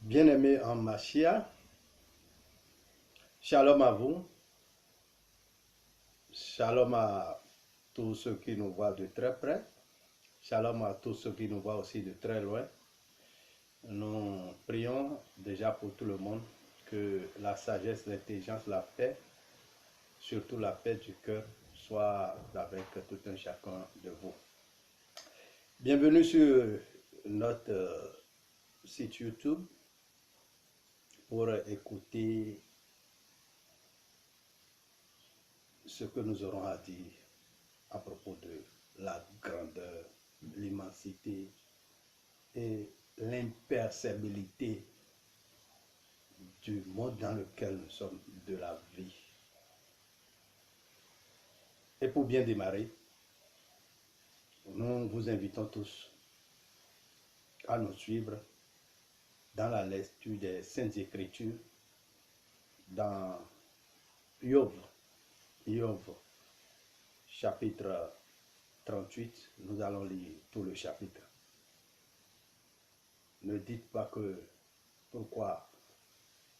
Bien-aimés en Machia, shalom à vous, shalom à tous ceux qui nous voient de très près, shalom à tous ceux qui nous voient aussi de très loin. Nous prions déjà pour tout le monde que la sagesse, l'intelligence, la paix, surtout la paix du cœur, soit avec tout un chacun de vous. Bienvenue sur notre site YouTube pour écouter ce que nous aurons à dire à propos de la grandeur, l'immensité et l'imperceptibilité du monde dans lequel nous sommes, de la vie. Et pour bien démarrer, nous vous invitons tous à nous suivre dans la lecture des Saintes Écritures, dans Job, chapitre 38, nous allons lire tout le chapitre. Ne dites pas que pourquoi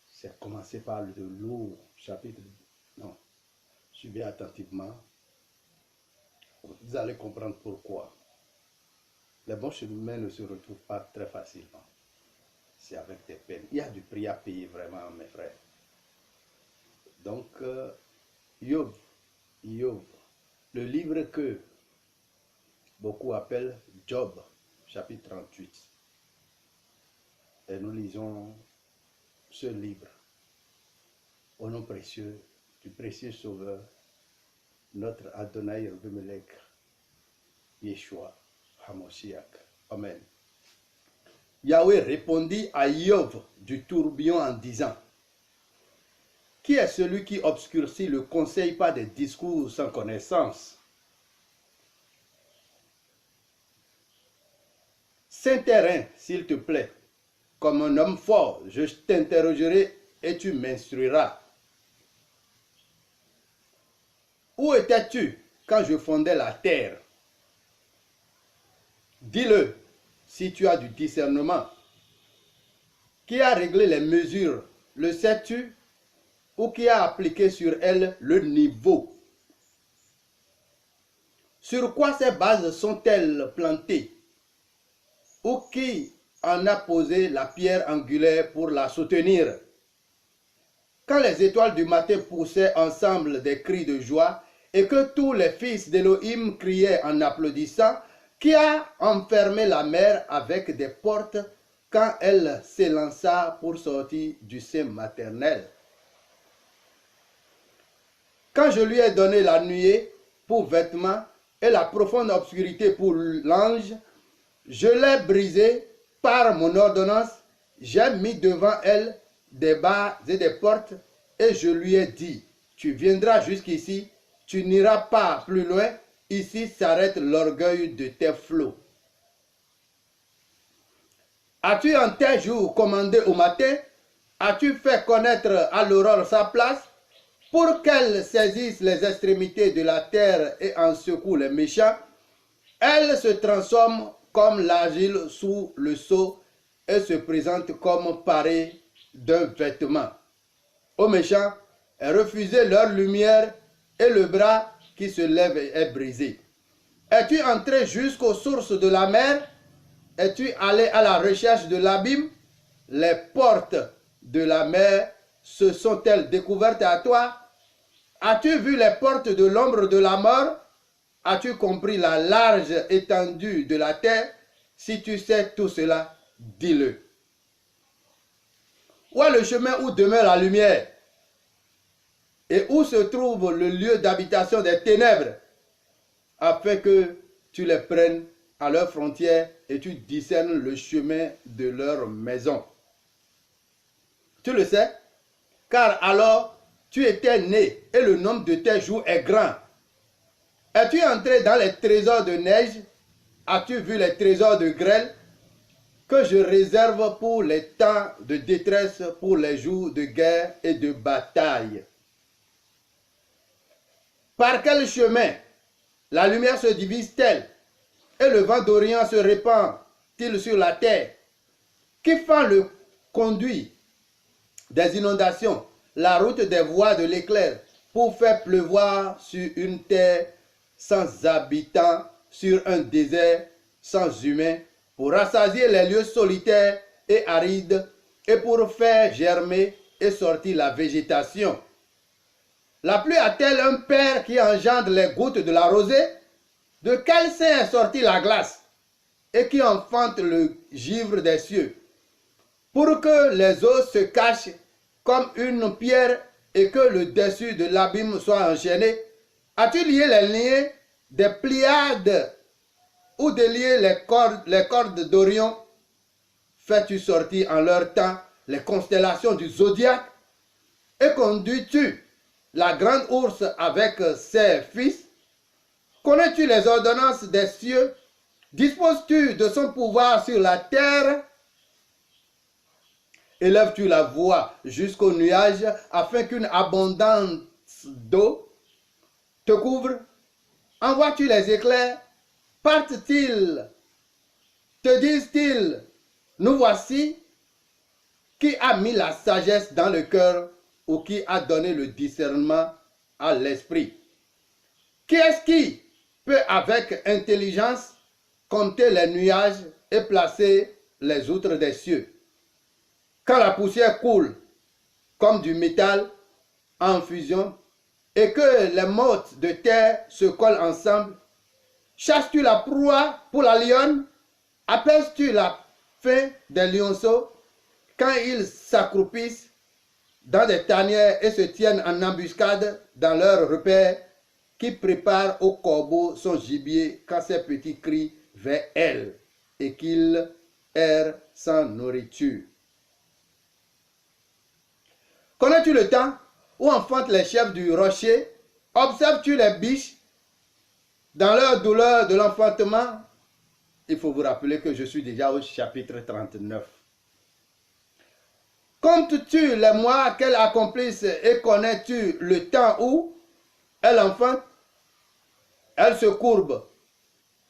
c'est commencé par le lourd chapitre. Non, suivez attentivement. Vous allez comprendre pourquoi. Les bons chemins ne se retrouvent pas très facilement. C'est avec des peines. Il y a du prix à payer vraiment, mes frères. Donc, Job, le livre que beaucoup appellent Job, chapitre 38. Et nous lisons ce livre au nom précieux du précieux Sauveur, notre Adonai Rebemelech, Yeshua HaMoshiach. Amen. Yahweh répondit à Job du tourbillon en disant: qui est celui qui obscurcit le conseil par des discours sans connaissance? Saint-Terrain, s'il te plaît, comme un homme fort, je t'interrogerai et tu m'instruiras. Où étais-tu quand je fondais la terre? Dis-le, si tu as du discernement. Qui a réglé les mesures, le sais-tu? Ou qui a appliqué sur elle le niveau? Sur quoi ces bases sont-elles plantées? Ou qui en a posé la pierre angulaire pour la soutenir? Quand les étoiles du matin poussaient ensemble des cris de joie et que tous les fils d'Élohim criaient en applaudissant, qui a enfermé la mer avec des portes quand elle s'élança pour sortir du sein maternel? Quand je lui ai donné la nuée pour vêtement et la profonde obscurité pour l'ange, je l'ai brisée par mon ordonnance, j'ai mis devant elle des barres et des portes, et je lui ai dit: tu viendras jusqu'ici, tu n'iras pas plus loin, ici s'arrête l'orgueil de tes flots. As-tu en tes jours commandé au matin? As-tu fait connaître à l'aurore sa place? Pour qu'elle saisisse les extrémités de la terre et en secoue les méchants, elle se transforme comme l'argile sous le sceau et se présente comme parée d'un vêtement. Aux méchants, elle refusait leur lumière et le bras qui se lève est brisé. Es-tu entré jusqu'aux sources de la mer? Es-tu allé à la recherche de l'abîme? Les portes de la mer se sont-elles découvertes à toi? As-tu vu les portes de l'ombre de la mort? As-tu compris la large étendue de la terre? Si tu sais tout cela, dis-le. Où est le chemin où demeure la lumière? Et où se trouve le lieu d'habitation des ténèbres? Afin que tu les prennes à leurs frontières et tu discernes le chemin de leur maison. Tu le sais, car alors tu étais né et le nombre de tes jours est grand. Es-tu entré dans les trésors de neige? As-tu vu les trésors de grêle que je réserve pour les temps de détresse, pour les jours de guerre et de bataille? Par quel chemin la lumière se divise-t-elle et le vent d'Orient se répand-il sur la terre? Qui fend le conduit des inondations, la route des voies de l'éclair, pour faire pleuvoir sur une terre sans habitants, sur un désert sans humains, pour rassasier les lieux solitaires et arides, et pour faire germer et sortir la végétation. La pluie a-t-elle un père qui engendre les gouttes de la rosée? De quel sein est sortie la glace et qui enfante le givre des cieux? Pour que les eaux se cachent comme une pierre et que le dessus de l'abîme soit enchaîné, as-tu lié les liens des Pléiades ou délié les cordes d'Orion? Fais-tu sortir en leur temps les constellations du zodiaque? Et conduis-tu la grande ours avec ses fils? Connais-tu les ordonnances des cieux? Disposes-tu de son pouvoir sur la terre? Élèves-tu la voix jusqu'aux nuages afin qu'une abondance d'eau te couvre? Envoies-tu les éclairs? Partent-ils? Te disent-ils, nous voici? Qui a mis la sagesse dans le cœur ou qui a donné le discernement à l'esprit? Qui est-ce qui peut avec intelligence compter les nuages et placer les outres des cieux? Quand la poussière coule comme du métal en fusion et que les mottes de terre se collent ensemble, chasses-tu la proie pour la lionne? Apaises-tu la faim des lionceaux quand ils s'accroupissent dans des tanières et se tiennent en embuscade dans leurs repères, qui prépare au corbeau son gibier quand ses petits crient vers elle et qu'il erre sans nourriture? Connais-tu le temps où enfantent les chefs du rocher? Observes-tu les biches dans leur douleur de l'enfantement? Il faut vous rappeler que je suis déjà au chapitre 39. Comptes-tu les mois qu'elles accomplissent et connais-tu le temps où elles enfantent? Elles se courbent,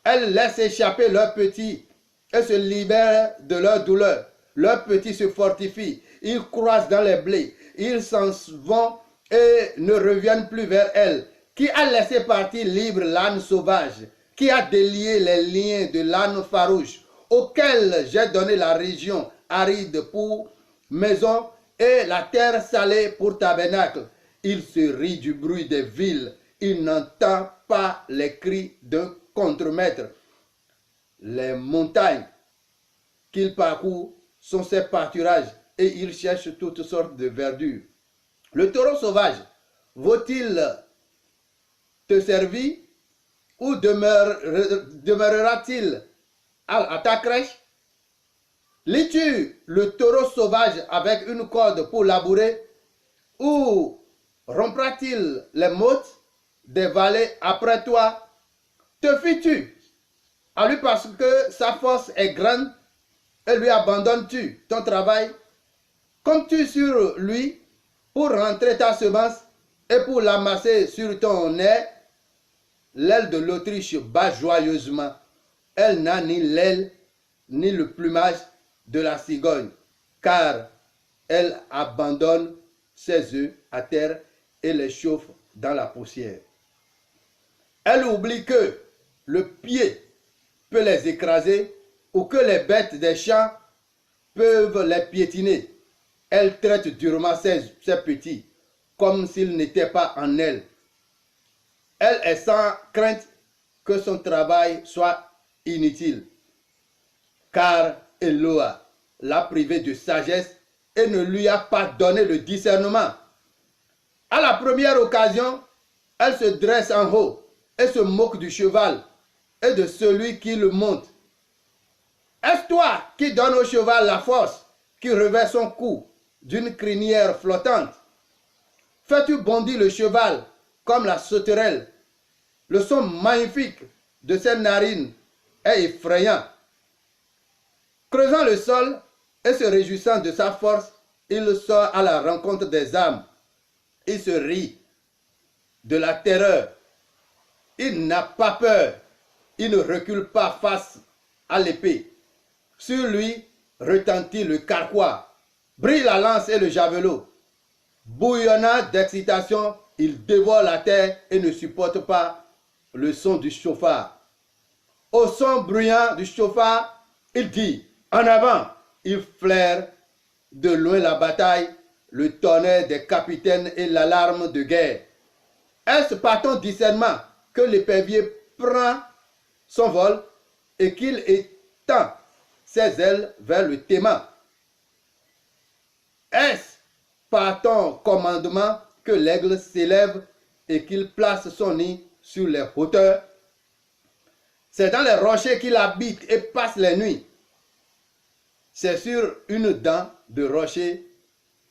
elles laissent échapper leurs petits et se libèrent de leur douleur. Leurs petits se fortifient, ils croissent dans les blés, ils s'en vont et ne reviennent plus vers elles. Qui a laissé partir libre l'âne sauvage? Qui a délié les liens de l'âne farouche, auquel j'ai donné la région aride pour maison et la terre salée pour tabernacle? Il se rit du bruit des villes, il n'entend pas les cris d'un contremaître. Les montagnes qu'il parcourt sont ses pâturages et il cherche toutes sortes de verdure. Le taureau sauvage vaut-il te servir ou demeurera-t-il à ta crèche? Lis-tu le taureau sauvage avec une corde pour labourer ou rompra-t-il les mottes des vallées après toi? Te fies-tu à lui parce que sa force est grande et lui abandonnes-tu ton travail? Comptes-tu sur lui pour rentrer ta semence et pour l'amasser sur ton nez? L'aile de l'Autriche bat joyeusement. Elle n'a ni l'aile ni le plumage de la cigogne, car elle abandonne ses œufs à terre et les chauffe dans la poussière. Elle oublie que le pied peut les écraser ou que les bêtes des champs peuvent les piétiner. Elle traite durement ses petits comme s'ils n'étaient pas en elle. Elle est sans crainte que son travail soit inutile, car Eloa l'a privée de sagesse et ne lui a pas donné le discernement. À la première occasion, elle se dresse en haut et se moque du cheval et de celui qui le monte. Est-ce toi qui donnes au cheval la force, qui revêt son cou d'une crinière flottante? Fais-tu bondir le cheval comme la sauterelle? Le son magnifique de ses narines est effrayant. Creusant le sol et se réjouissant de sa force, il sort à la rencontre des âmes. Il se rit de la terreur. Il n'a pas peur. Il ne recule pas face à l'épée. Sur lui retentit le carquois. brille la lance et le javelot. Bouillonnant d'excitation, il dévore la terre et ne supporte pas le son du chauffard. Au son bruyant du chauffard, il dit, en avant, il flaire de loin la bataille, le tonnerre des capitaines et l'alarme de guerre. Est-ce par ton discernement que l'épervier prend son vol et qu'il étend ses ailes vers le Théman? Est-ce par ton commandement que l'aigle s'élève et qu'il place son nid sur les hauteurs? C'est dans les rochers qu'il habite et passe les nuits. C'est sur une dent de rocher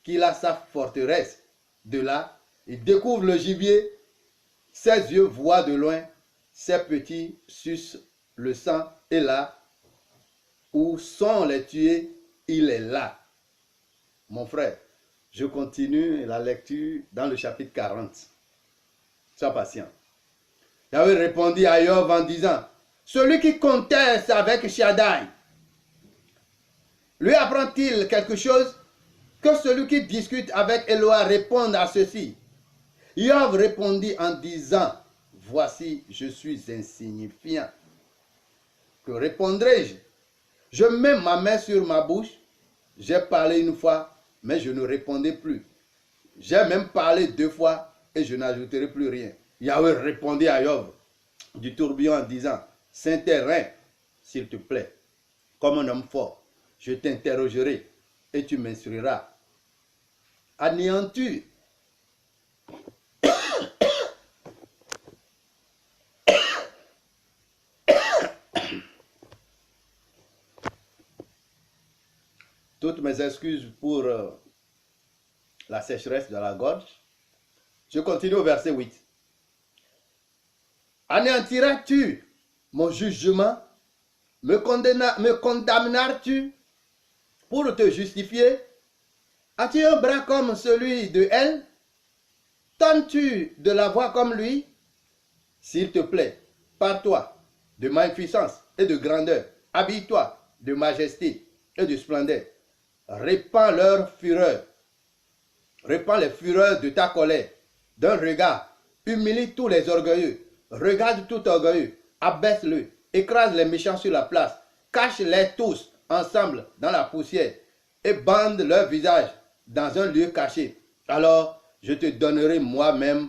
qu'il a sa forteresse. De là, il découvre le gibier. Ses yeux voient de loin. Ses petits sucent le sang. Et là où sont les tués, il est là. Mon frère, je continue la lecture dans le chapitre 40. Sois patient. Yahweh répondit à Job en disant, celui qui conteste avec Shaddai, lui apprend-il quelque chose? Que celui qui discute avec Eloah réponde à ceci. Job répondit en disant, voici, je suis insignifiant. Que répondrai-je? Je mets ma main sur ma bouche. J'ai parlé une fois, mais je ne répondais plus. J'ai même parlé 2 fois et je n'ajouterai plus rien. Yahweh répondit à Job du tourbillon en disant, Saint-Terrain, s'il te plaît, comme un homme fort, je t'interrogerai et tu m'instruiras. Anéantis toutes mes excuses pour la sécheresse de la gorge. Je continue au verset 8. Anéantiras-tu mon jugement? Me condamneras-tu pour te justifier? As-tu un bras comme celui de elle? Tentes-tu de la voix comme lui? S'il te plaît, pars-toi de magnificence et de grandeur. Habille-toi de majesté et de splendeur. Répands leur fureur. Répands les fureurs de ta colère. D'un regard, humilie tous les orgueilleux. Regarde tout orgueilleux. Abaisse-le. Écrase les méchants sur la place. Cache-les tous ensemble dans la poussière. Et bande leur visage dans un lieu caché. Alors, je te donnerai moi-même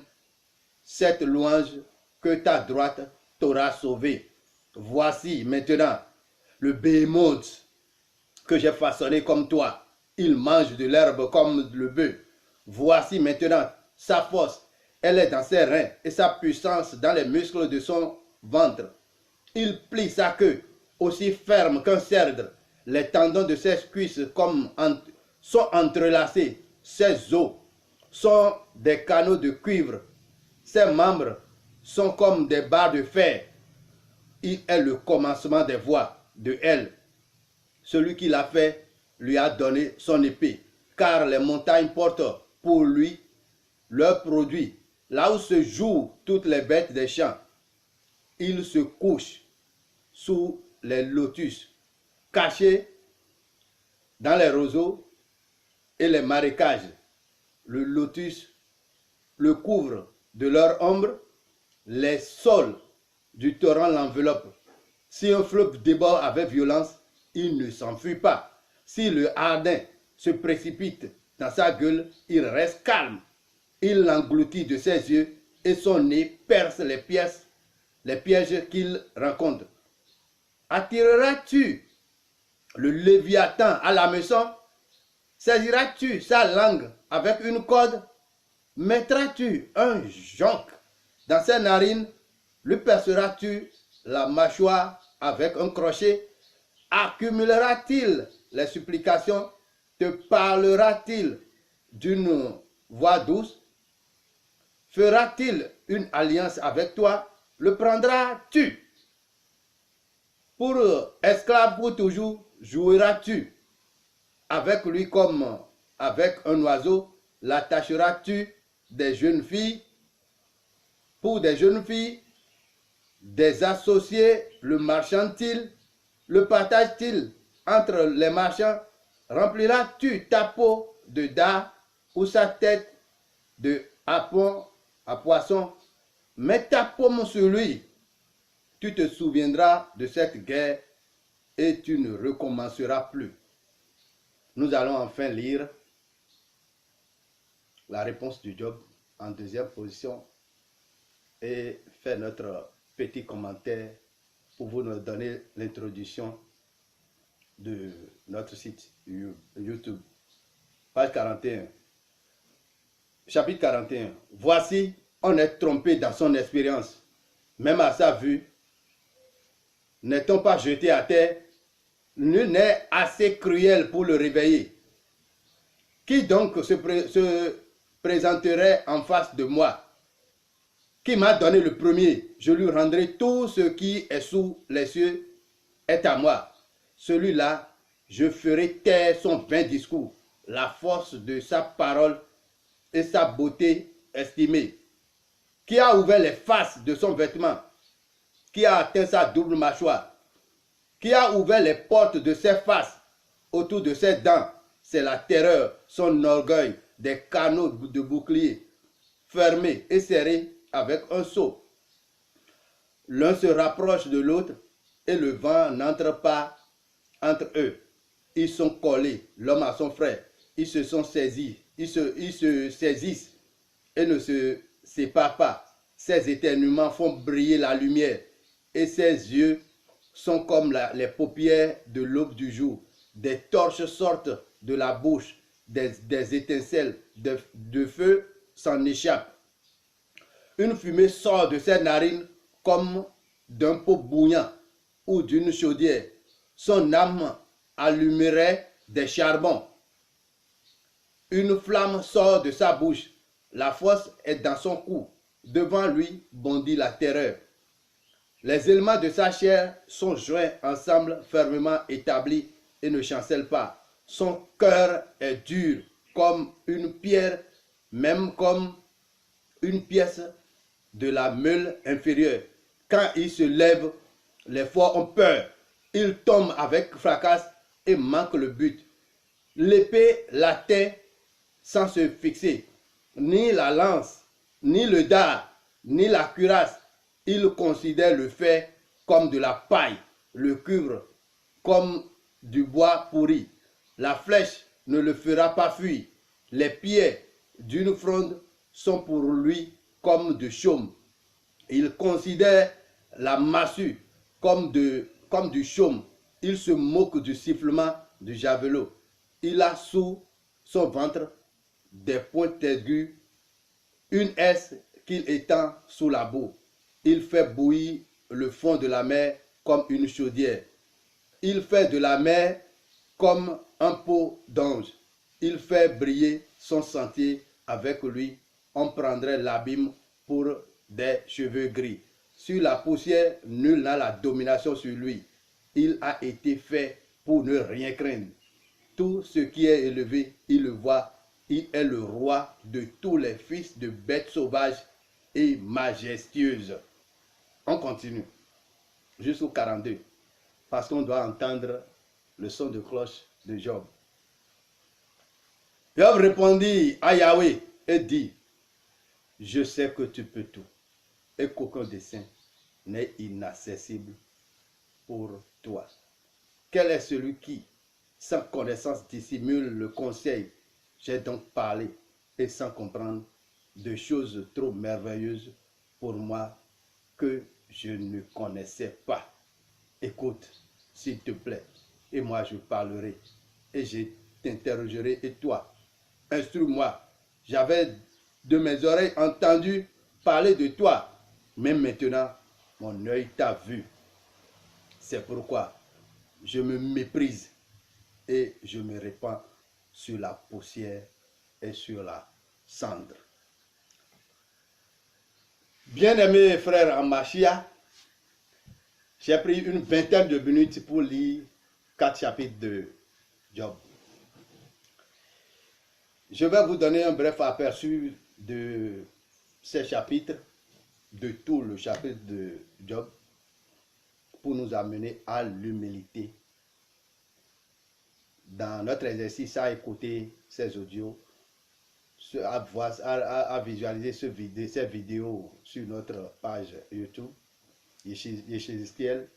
cette louange que ta droite t'aura sauvé. Voici maintenant le béhémoth que j'ai façonné comme toi. Il mange de l'herbe comme le bœuf. Voici maintenant sa force. Elle est dans ses reins et sa puissance dans les muscles de son ventre. Il plie sa queue aussi ferme qu'un cèdre. Les tendons de ses cuisses sont entrelacés. Ses os sont des canaux de cuivre. Ses membres sont comme des barres de fer. Il est le commencement des voies de elle. Celui qui l'a fait lui a donné son épée, car les montagnes portent pour lui leurs produits. Là où se jouent toutes les bêtes des champs, il se couche sous les lotus, cachés dans les roseaux et les marécages. Le lotus le couvre de leur ombre, les sols du torrent l'enveloppent. Si un fleuve déborde avec violence, il ne s'enfuit pas. Si le Ardin se précipite dans sa gueule, il reste calme. Il l'engloutit de ses yeux et son nez perce les pièges qu'il rencontre. Attireras-tu le Léviathan à la maison? Saisiras-tu sa langue avec une corde? Mettras-tu un jonc dans ses narines? Lui perceras-tu la mâchoire avec un crochet? Accumulera-t-il les supplications? Te parlera-t-il d'une voix douce? Fera-t-il une alliance avec toi? Le prendras-tu pour esclave pour toujours? Joueras-tu avec lui comme avec un oiseau? L'attacheras-tu des jeunes filles? Pour des jeunes filles, des associés le marchand-il? Le partage-t-il entre les marchands? rempliras-tu ta peau de dard ou sa tête de harpon à poisson? Mets ta paume sur lui. Tu te souviendras de cette guerre et tu ne recommenceras plus. Nous allons enfin lire la réponse du Job en deuxième position et faire notre petit commentaire pour vous donner l'introduction de notre site YouTube. Page 41. Chapitre 41. Voici, on est trompé dans son expérience. Même à sa vue, n'est-on pas jeté à terre? Nul n'est assez cruel pour le réveiller. Qui donc se présenterait en face de moi? Qui m'a donné le premier? Je lui rendrai tout ce qui est sous les cieux est à moi. Celui-là, je ferai taire son vain discours, la force de sa parole et sa beauté estimée. Qui a ouvert les faces de son vêtement? Qui a atteint sa double mâchoire? Qui a ouvert les portes de ses faces autour de ses dents? C'est la terreur, son orgueil, des canaux de bouclier fermés et serrés avec un sceau. L'un se rapproche de l'autre et le vent n'entre pas entre eux. Ils sont collés, l'homme à son frère. Ils se sont saisis, ils se saisissent et ne se séparent pas. Ses éternuements font briller la lumière et ses yeux sont comme les paupières de l'aube du jour. Des torches sortent de la bouche, des étincelles de feu s'en échappent. Une fumée sort de ses narines comme d'un pot bouillant ou d'une chaudière. Son âme allumerait des charbons. Une flamme sort de sa bouche. La force est dans son cou. Devant lui bondit la terreur. Les éléments de sa chair sont joints ensemble, fermement établis et ne chancellent pas. Son cœur est dur comme une pierre, même comme une pièce de la meule inférieure. Quand il se lève, les forts ont peur. Il tombe avec fracas et manque le but. L'épée l'atteint sans se fixer. Ni la lance, ni le dard, ni la cuirasse. Il considère le fer comme de la paille, le cuivre comme du bois pourri. La flèche ne le fera pas fuir. Les pieds d'une fronde sont pour lui comme de chaume. Il considère la massue comme du chaume. Il se moque du sifflement du javelot. Il a sous son ventre des pointes aiguës, une aisse qu'il étend sous la boue. Il fait bouillir le fond de la mer comme une chaudière. Il fait de la mer comme un pot d'ange. Il fait briller son sentier avec lui. On prendrait l'abîme pour des cheveux gris. Sur la poussière, nul n'a la domination sur lui. Il a été fait pour ne rien craindre. Tout ce qui est élevé, il le voit. Il est le roi de tous les fils de bêtes sauvages et majestueuses. On continue jusqu'au 42, parce qu'on doit entendre le son de cloche de Job. Job répondit à Yahweh et dit, je sais que tu peux tout et qu'aucun dessein n'est inaccessible pour toi. Quel est celui qui, sans connaissance, dissimule le conseil? J'ai donc parlé et sans comprendre de choses trop merveilleuses pour moi que je ne connaissais pas. Écoute, s'il te plaît, et moi je parlerai et je t'interrogerai et toi, instruis-moi. J'avais de mes oreilles entendu parler de toi, mais maintenant mon œil t'a vu. C'est pourquoi je me méprise et je me répands sur la poussière et sur la cendre. Bien-aimés frères en Machia, j'ai pris une vingtaine de minutes pour lire 4 chapitres de Job. Je vais vous donner un bref aperçu de ces chapitres, de tout le chapitre de Job, pour nous amener à l'humilité dans notre exercice à écouter ces audios, à visualiser ces vidéos sur notre page YouTube, Yeshiziel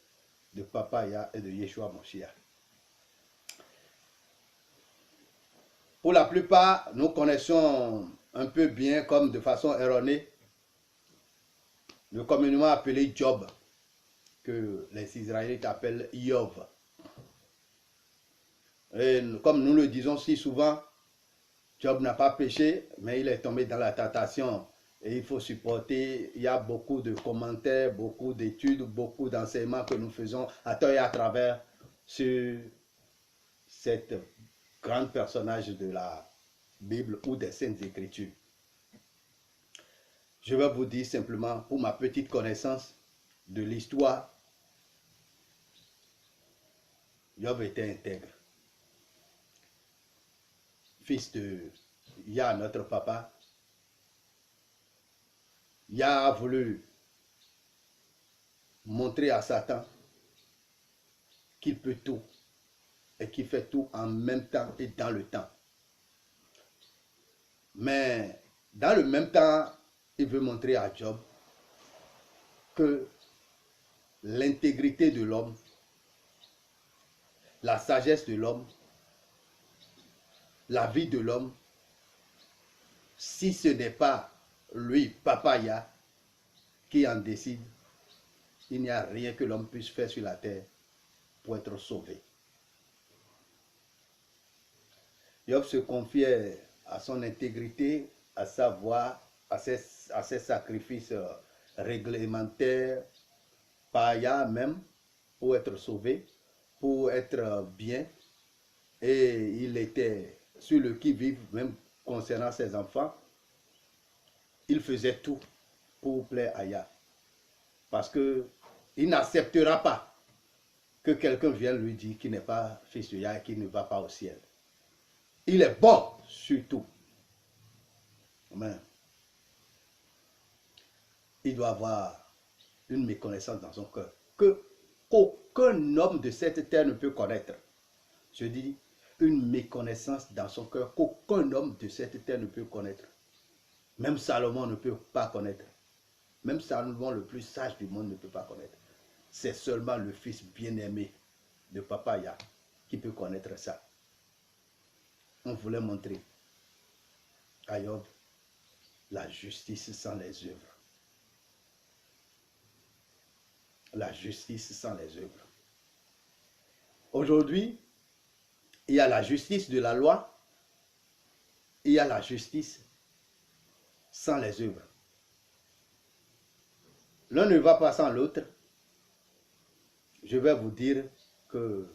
de Papaya et de Yeshua Moshiach. Pour la plupart, nous connaissons un peu bien, comme de façon erronée, le communément appelé Job, que les Israélites appellent Yov. Et comme nous le disons si souvent, Job n'a pas péché, mais il est tombé dans la tentation et il faut supporter. Il y a beaucoup de commentaires, beaucoup d'études, beaucoup d'enseignements que nous faisons à tort et à travers sur cet grand personnage de la Bible ou des Saintes Écritures. Je vais vous dire simplement, pour ma petite connaissance de l'histoire, Job était intègre. Fils de Yah, notre papa. Yah a voulu montrer à Satan qu'il peut tout et qu'il fait tout en même temps et dans le temps. Mais dans le même temps, il veut montrer à Job que l'intégrité de l'homme, la sagesse de l'homme, la vie de l'homme, si ce n'est pas lui, Papa Yah, qui en décide, il n'y a rien que l'homme puisse faire sur la terre pour être sauvé. Job se confiait à son intégrité, à sa voix, à ses sacrifices réglementaires, par Yah même, pour être sauvé, pour être bien. Et il était sur le qui-vive, même concernant ses enfants. Il faisait tout pour plaire à Yah. Parce qu'il n'acceptera pas que quelqu'un vienne lui dire qu'il n'est pas fils de Yah et qu'il ne va pas au ciel. Il est bon surtout. Mais il doit avoir une méconnaissance dans son cœur qu'aucun homme de cette terre ne peut connaître. Je dis une méconnaissance dans son cœur qu'aucun homme de cette terre ne peut connaître. Même Salomon ne peut pas connaître. Même Salomon, le plus sage du monde, ne peut pas connaître. C'est seulement le fils bien-aimé de Papa Yah qui peut connaître ça. On voulait montrer à Job la justice sans les œuvres. La justice sans les œuvres. Aujourd'hui, il y a la justice de la loi, il y a la justice sans les œuvres. L'un ne va pas sans l'autre. Je vais vous dire que,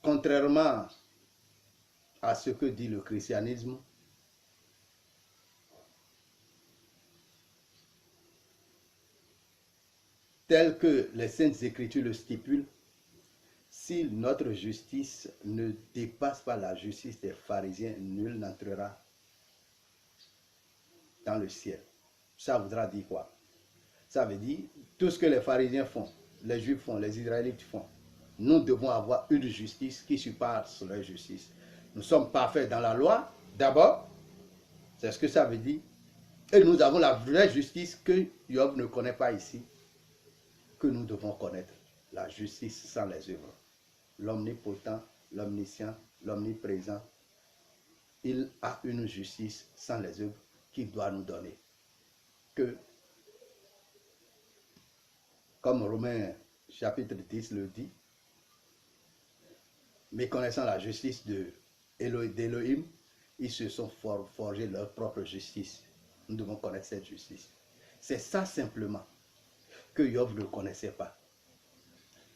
contrairement à ce que dit le christianisme, tel que les Saintes Écritures le stipulent, si notre justice ne dépasse pas la justice des pharisiens, nul n'entrera dans le ciel. Ça voudra dire quoi? Ça veut dire tout ce que les pharisiens font, les juifs font, les israélites font. Nous devons avoir une justice qui surpasse leur justice. Nous sommes parfaits dans la loi, d'abord, c'est ce que ça veut dire. Et nous avons la vraie justice que Job ne connaît pas ici, que nous devons connaître. La justice sans les œuvres. L'omnipotent, l'omniscient, l'omniprésent, il a une justice sans les œuvres qu'il doit nous donner. Que, comme Romains chapitre 10 le dit, méconnaissant la justice d'Élohim, ils se sont forgés leur propre justice. Nous devons connaître cette justice. C'est ça simplement que Job ne connaissait pas.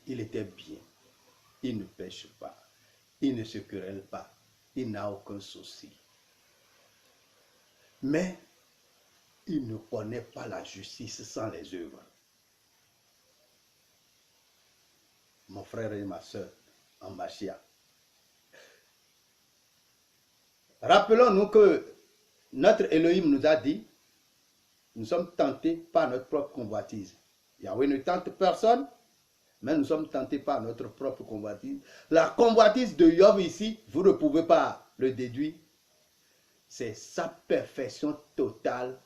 Il était bien. Il ne pêche pas. Il ne se querelle pas. Il n'a aucun souci. Mais il ne connaît pas la justice sans les œuvres. Mon frère et ma soeur en Mashiach. Rappelons-nous que notre Elohim nous a dit, nous sommes tentés par notre propre convoitise. Yahweh ne tente personne, Mais nous sommes tentés par notre propre convoitise. La convoitise de Job ici, vous ne pouvez pas le déduire. C'est sa perfection totale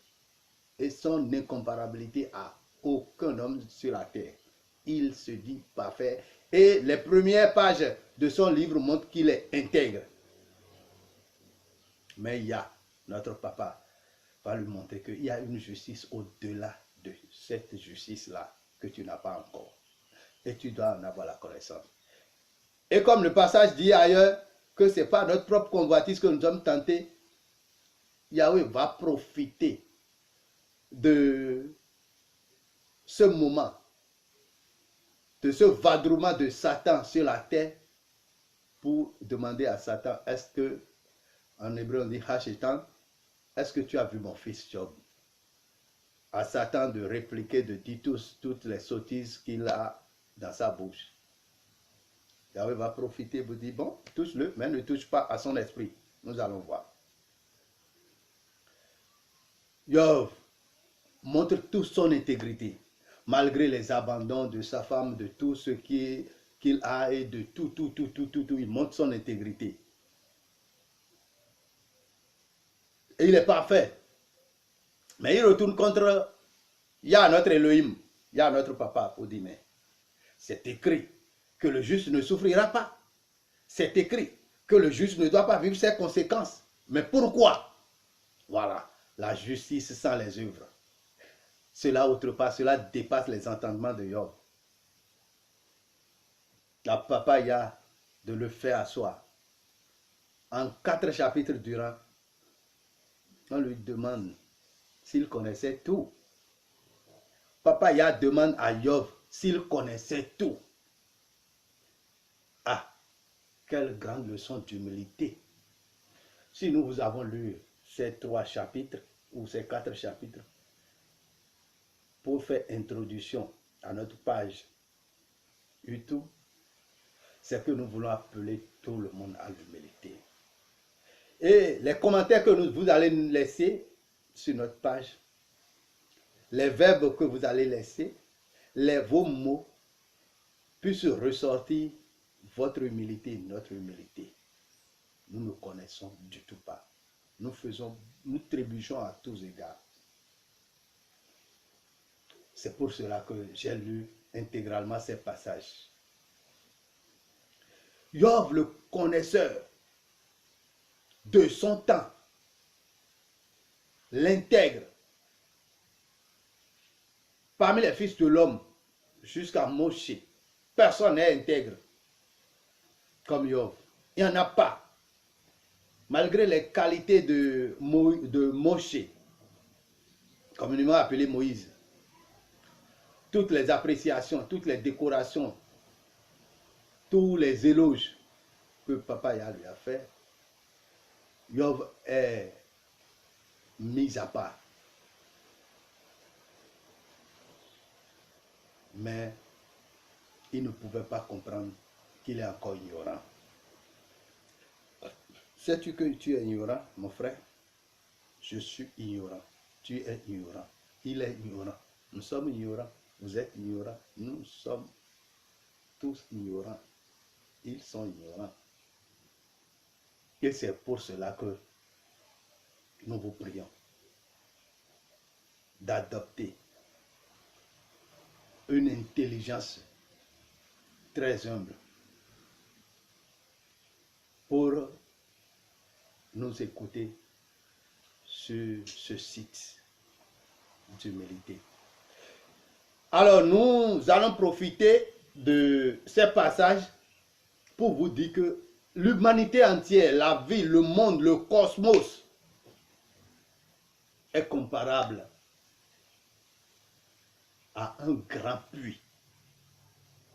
et son incomparabilité à aucun homme sur la terre. Il se dit parfait. Et les premières pages de son livre montrent qu'il est intègre. Mais il y a, notre papa va lui montrer qu'il y a une justice au-delà de cette justice-là que tu n'as pas encore. Et tu dois en avoir la connaissance. Et comme le passage dit ailleurs que ce n'est pas notre propre convoitise que nous sommes tentés, Yahweh va profiter de ce moment, de ce vadrouillement de Satan sur la terre pour demander à Satan, est-ce que, en hébreu on dit Hashétan, est-ce que tu as vu mon fils Job? À Satan de répliquer, de dire toutes les sottises qu'il a dans sa bouche. Yahweh va profiter pour dire, bon, touche-le, mais ne touche pas à son esprit. Nous allons voir. Job montre toute son intégrité, malgré les abandons de sa femme, de tout ce qu'il a et de tout, il montre son intégrité. Et il est parfait. Mais il retourne contre, il y a notre Elohim, il y a notre papa pour dire, mais c'est écrit que le juste ne souffrira pas. C'est écrit que le juste ne doit pas vivre ses conséquences. Mais pourquoi? Voilà, la justice sans les œuvres. Cela outrepasse, cela dépasse les entendements de Job. La papa y a de le faire asseoir. En 4 chapitres durant, on lui demande s'il connaissait tout. Papa Yah demande à Job s'il connaissait tout. Ah, quelle grande leçon d'humilité. Si nous avons lu ces 3 chapitres ou ces 4 chapitres pour faire introduction à notre page YouTube, c'est que nous voulons appeler tout le monde à l'humilité. Et les commentaires que vous allez nous laisser sur notre page, les verbes que vous allez laisser, vos mots puissent ressortir votre humilité, notre humilité. Nous ne connaissons du tout pas. Nous trébuchons à tous égards. C'est pour cela que j'ai lu intégralement ces passages. Job, le connaisseur de son temps, l'intègre. Parmi les fils de l'homme, jusqu'à Moshe, personne n'est intègre comme Job. Il n'y en a pas. Malgré les qualités de Moshe, communément appelé Moïse, toutes les appréciations, toutes les décorations, tous les éloges que Papa Yah lui a fait, Job est mis à part. Mais il ne pouvait pas comprendre qu'il est encore ignorant. Sais-tu que tu es ignorant, mon frère? Je suis ignorant. Tu es ignorant. Il est ignorant. Nous sommes ignorants. Vous êtes ignorants. Nous sommes tous ignorants. Ils sont ignorants. Et c'est pour cela que nous vous prions d'adopter une intelligence très humble pour nous écouter sur ce site d'humilité. Alors nous allons profiter de ces passages pour vous dire que l'humanité entière, la vie, le monde, le cosmos est comparable à un grand puits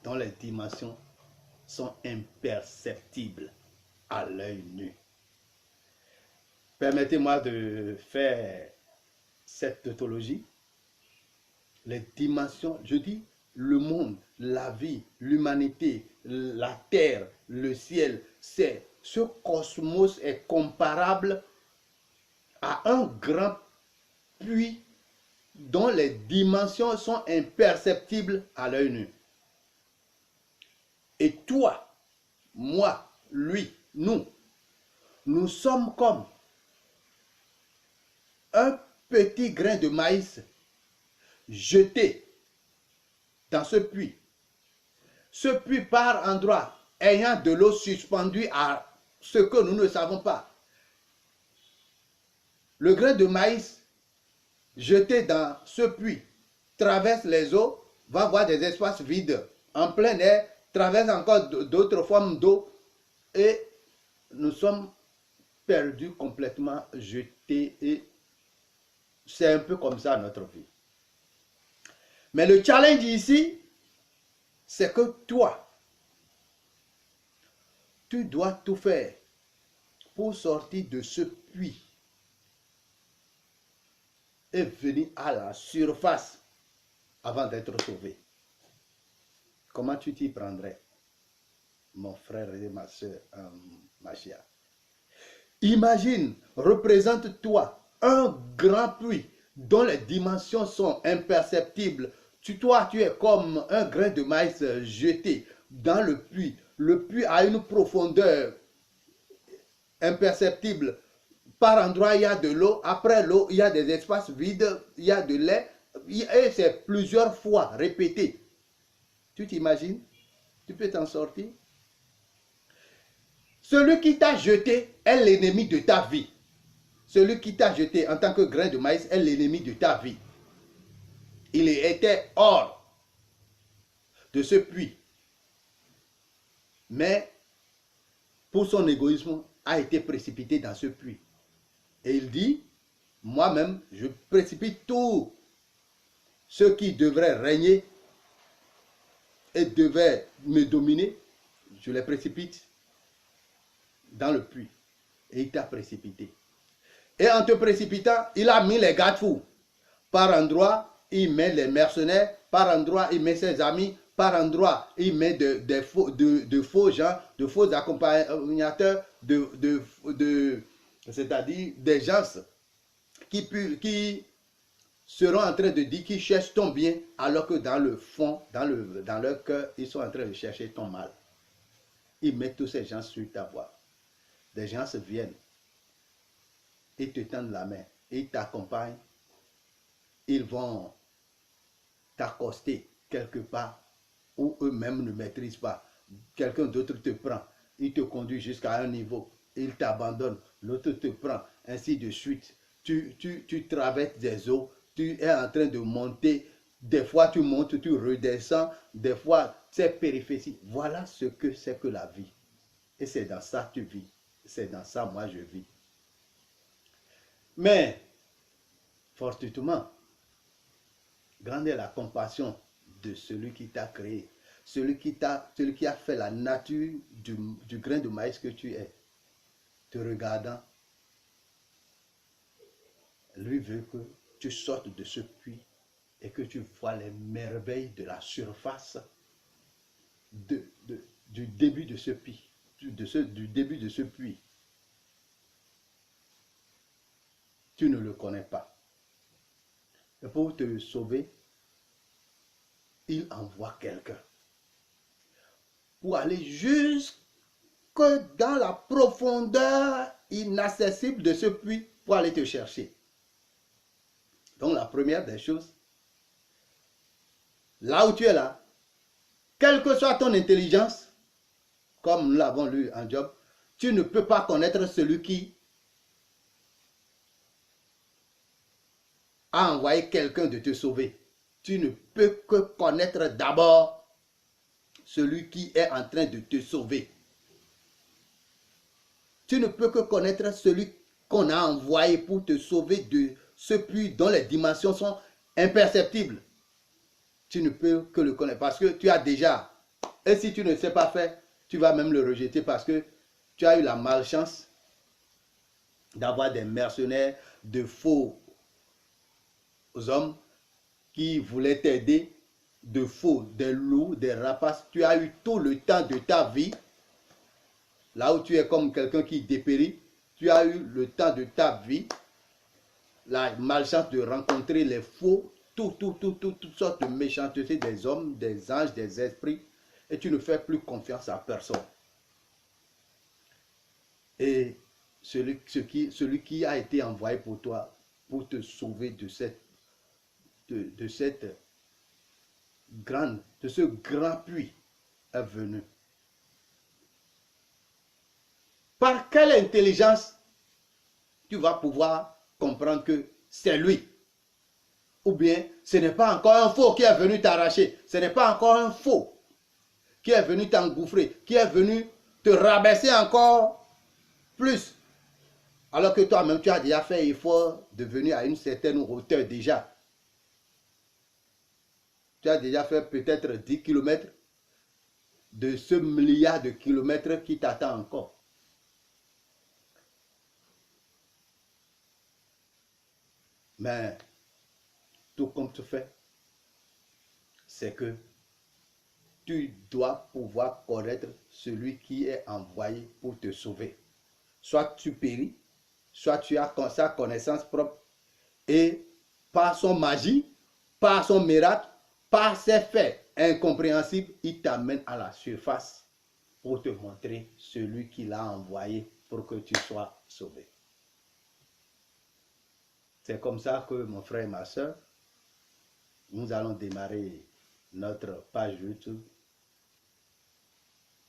dont les dimensions sont imperceptibles à l'œil nu. Permettez-moi de faire cette tautologie. Les dimensions, je dis le monde, la vie, l'humanité, la terre, le ciel, ce cosmos est comparable à un grand puits dont les dimensions sont imperceptibles à l'œil nu. Et toi, moi, lui, nous sommes comme un petit grain de maïs jeté dans ce puits. Ce puits par endroit ayant de l'eau suspendue à ce que nous ne savons pas. Le grain de maïs jeté dans ce puits traverse les eaux, va voir des espaces vides en plein air, traverse encore d'autres formes d'eau et nous sommes perdus complètement, jetés, et c'est un peu comme ça notre vie. Mais le challenge ici, c'est que toi, tu dois tout faire pour sortir de ce puits et venir à la surface avant d'être sauvé. Comment tu t'y prendrais, mon frère et ma soeur, ma chère? Imagine, représente-toi un grand puits dont les dimensions sont imperceptibles. Toi, tu es comme un grain de maïs jeté dans le puits. Le puits a une profondeur imperceptible. Par endroits, il y a de l'eau. Après l'eau, il y a des espaces vides. Il y a de l'air. Et c'est plusieurs fois répété. Tu t'imagines? Tu peux t'en sortir? Celui qui t'a jeté est l'ennemi de ta vie. Celui qui t'a jeté en tant que grain de maïs est l'ennemi de ta vie. Il était hors de ce puits. Mais pour son égoïsme, a été précipité dans ce puits. Et il dit, moi-même, je précipite tous ceux qui devraient régner et devaient me dominer, je les précipite dans le puits. Et il t'a précipité. Et en te précipitant, il a mis les garde-fous. Par endroit, il met les mercenaires. Par endroit, il met ses amis. Par endroit, il met de faux gens, de faux accompagnateurs, c'est-à-dire des gens qui seront en train de dire qu'ils cherchent ton bien, alors que dans le fond, dans leur cœur, ils sont en train de chercher ton mal. Ils mettent tous ces gens sur ta voie. Des gens se viennent. Ils te tendent la main. Ils t'accompagnent. Ils vont t'accoster quelque part où eux-mêmes ne maîtrisent pas. Quelqu'un d'autre te prend. Il te conduit jusqu'à un niveau. Il t'abandonne. L'autre te prend. Ainsi de suite. Tu traverses des eaux. Tu es en train de monter. Des fois, tu montes, tu redescends. Des fois, c'est périphérie. Voilà ce que c'est que la vie. Et c'est dans ça que tu vis. C'est dans ça, moi, je vis. Mais, fortuitement, grande est la compassion de celui qui t'a créé, celui qui a fait la nature du grain de maïs que tu es. Te regardant, lui veut que tu sortes de ce puits et que tu vois les merveilles de la surface du début de ce puits, du début de ce puits. Tu ne le connais pas. Et pour te sauver, il envoie quelqu'un pour aller jusque dans la profondeur inaccessible de ce puits pour aller te chercher. Donc la première des choses, là où tu es là, quelle que soit ton intelligence, comme nous l'avons lu en Job, tu ne peux pas connaître celui qui a envoyé quelqu'un de te sauver. Tu ne peux que connaître d'abord celui qui est en train de te sauver. Tu ne peux que connaître celui qu'on a envoyé pour te sauver de ce puits dont les dimensions sont imperceptibles. Tu ne peux que le connaître parce que tu as déjà. Et si tu ne sais pas faire, tu vas même le rejeter parce que tu as eu la malchance d'avoir des mercenaires, de faux hommes qui voulaient t'aider, de faux, des loups, des rapaces. Tu as eu tout le temps de ta vie, là où tu es comme quelqu'un qui dépérit, tu as eu le temps de ta vie, la malchance de rencontrer les faux, toutes sortes de méchancetés des hommes, des anges, des esprits. et tu ne fais plus confiance à personne. Et celui qui a été envoyé pour toi, pour te sauver de ce grand puits est venu. Par quelle intelligence tu vas pouvoir comprendre que c'est lui? Ou bien ce n'est pas encore un faux qui est venu t'arracher, ce n'est pas encore un faux qui est venu t'engouffrer, qui est venu te rabaisser encore plus. Alors que toi-même, tu as déjà fait l'effort de venir à une certaine hauteur déjà. Tu as déjà fait peut-être 10 km de ce milliard de kilomètres qui t'attend encore. Mais tout comme tu fais, c'est que tu dois pouvoir connaître celui qui est envoyé pour te sauver. Soit tu péris, soit tu as sa connaissance propre et par son magie, par son miracle, par ses faits incompréhensibles, il t'amène à la surface pour te montrer celui qui l'a envoyé pour que tu sois sauvé. C'est comme ça que mon frère et ma soeur, nous allons démarrer notre page YouTube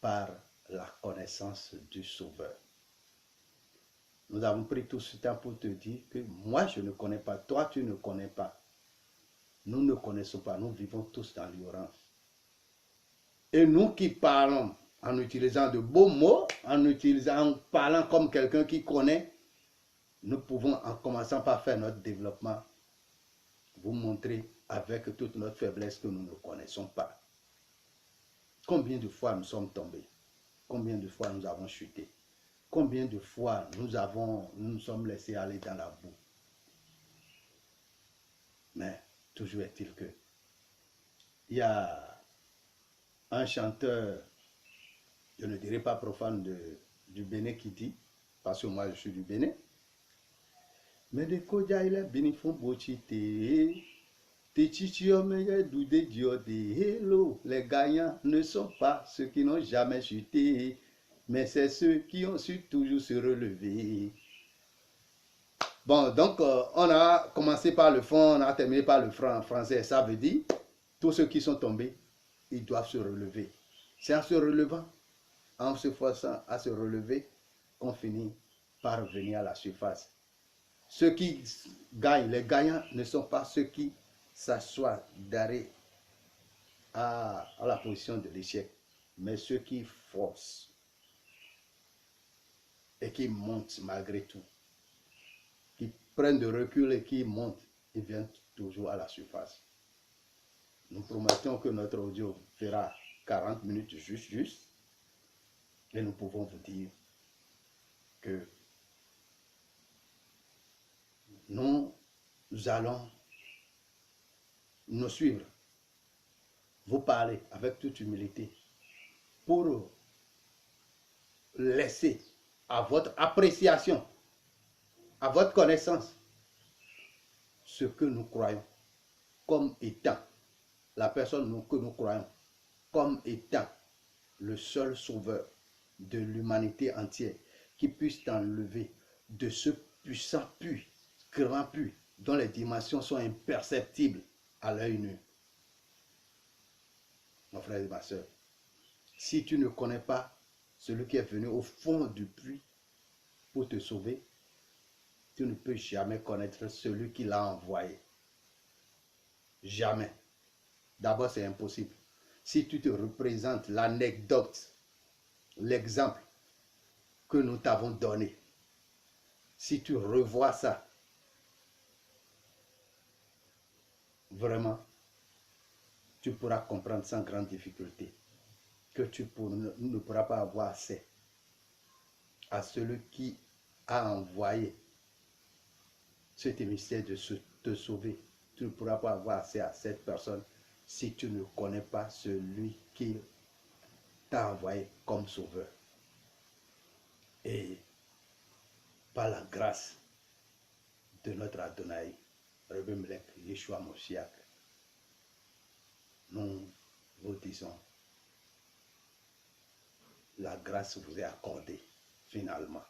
par la connaissance du Sauveur. Nous avons pris tout ce temps pour te dire que moi je ne connais pas, toi tu ne connais pas. Nous ne connaissons pas, nous vivons tous dans l'ignorance. Et nous qui parlons en utilisant de beaux mots, en parlant comme quelqu'un qui connaît, nous pouvons, en commençant par faire notre développement, vous montrer avec toute notre faiblesse que nous ne connaissons pas. Combien de fois nous sommes tombés? Combien de fois nous avons chuté? Combien de fois nous sommes laissés aller dans la boue? Mais toujours est-il que il y a un chanteur, je ne dirais pas profane du Bénin qui dit, parce que moi je suis du Bénin, mais de Kodja il est bénifon bochite, les gagnants ne sont pas ceux qui n'ont jamais chuté, mais c'est ceux qui ont su toujours se relever. Bon, donc on a commencé par le fond, on a terminé par le français. Ça veut dire, tous ceux qui sont tombés, ils doivent se relever. C'est en se relevant, en se forçant à se relever, qu'on finit par revenir à la surface. Ceux qui gagnent, les gagnants ne sont pas ceux qui s'assoient d'arrêt à la position de l'échec, mais ceux qui forcent et qui montent malgré tout, qui prennent de recul et qui montent, ils viennent toujours à la surface. Nous promettons que notre audio fera 40 minutes juste, et nous pouvons vous dire que nous allons nous suivre, vous parler avec toute humilité pour laisser à votre appréciation, à votre connaissance, ce que nous croyons comme étant la personne que nous croyons comme étant le seul sauveur de l'humanité entière qui puisse t'enlever de ce puissant puits, grand puits, dont les dimensions sont imperceptibles à l'œil nu. Mon frère et ma soeur, si tu ne connais pas celui qui est venu au fond du puits pour te sauver, tu ne peux jamais connaître celui qui l'a envoyé. Jamais. D'abord, c'est impossible. Si tu te représentes l'anecdote, l'exemple que nous t'avons donné, si tu revois ça, vraiment, tu pourras comprendre sans grande difficulté que tu ne pourras pas avoir accès à celui qui a envoyé cet émissaire de te sauver. Tu ne pourras pas avoir accès à cette personne si tu ne connais pas celui qui t'a envoyé comme sauveur. Et par la grâce de notre Adonai, Rebbe Melech, Yeshua Moshiach, nous vous disons la grâce vous est accordée, finalement.